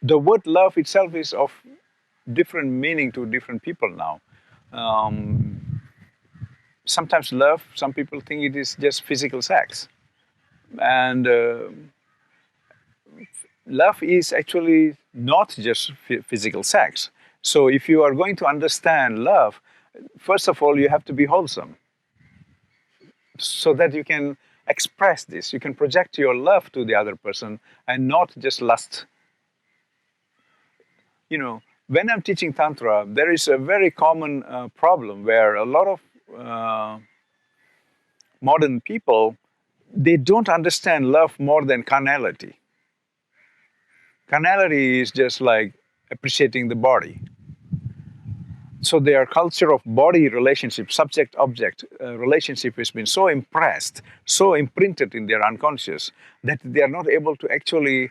The word love itself is of different meaning to different people now. Sometimes love, some people think it is just physical sex. And love is actually not just physical sex. So if you are going to understand love, first of all, you have to be wholesome so that you can express this. You can project your love to the other person and not just lust. You know, when I'm teaching Tantra, there is a very common problem where a lot of modern people, they don't understand love more than carnality. Carnality is just like appreciating the body. So their culture of body relationship, subject-object relationship has been so impressed, so imprinted in their unconscious that they are not able to actually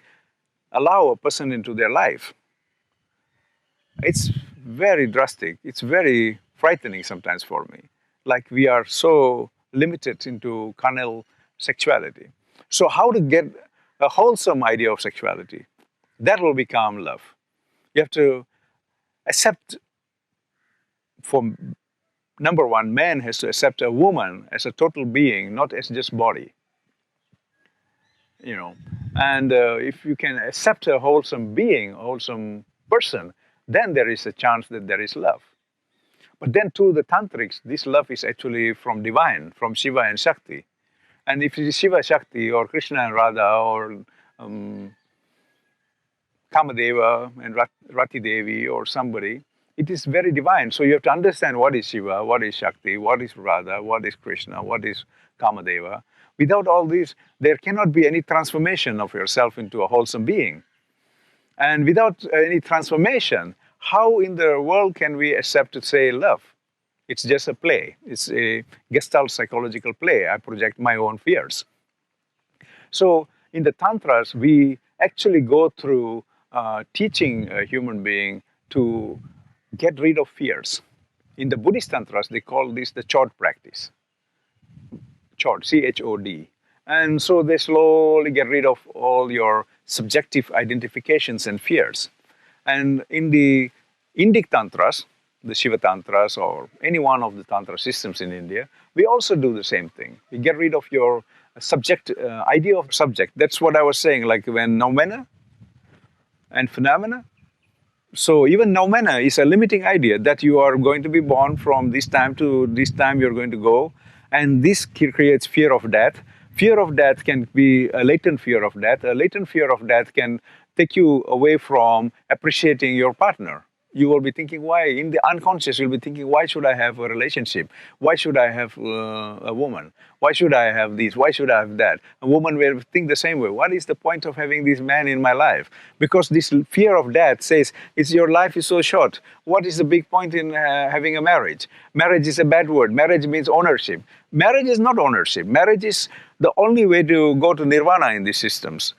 allow a person into their life. It's very drastic. It's very frightening sometimes for me. Like we are so limited into carnal sexuality. So how to get a wholesome idea of sexuality? That will become love. You have to accept, for number one, man has to accept a woman as a total being, not as just body. You know, and if you can accept a wholesome being, a wholesome person, then there is a chance that there is love. But then to the Tantrics, this love is actually from divine, from Shiva and Shakti. And if it is Shiva, Shakti, or Krishna and Radha, or Kamadeva and Rati Devi, or somebody, it is very divine. So you have to understand what is Shiva, what is Shakti, what is Radha, what is Krishna, what is Kamadeva. Without all this, there cannot be any transformation of yourself into a wholesome being. And without any transformation, how in the world can we accept to say love? It's just a play. It's a Gestalt psychological play. I project my own fears. So in the Tantras, we actually go through teaching a human being to get rid of fears. In the Buddhist Tantras, they call this the Chod practice. Chod, C-H-O-D. And so they slowly get rid of all your subjective identifications and fears. And in the Indic Tantras, the Shiva Tantras, or any one of the Tantra systems in India, we also do the same thing. We get rid of your subject, idea of subject. That's what I was saying, like when noumena and phenomena. So even noumena is a limiting idea that you are going to be born from this time to this time you're going to go. And this creates fear of death. Fear of death can be a latent fear of death. A latent fear of death can take you away from appreciating your partner. You will be thinking, why? In the unconscious, you'll be thinking, why should I have a relationship? Why should I have a woman? Why should I have this? Why should I have that? A woman will think the same way. What is the point of having this man in my life? Because this fear of death says, your life is so short. What is the big point in having a marriage? Marriage is a bad word. Marriage means ownership. Marriage is not ownership. Marriage is the only way to go to nirvana in these systems.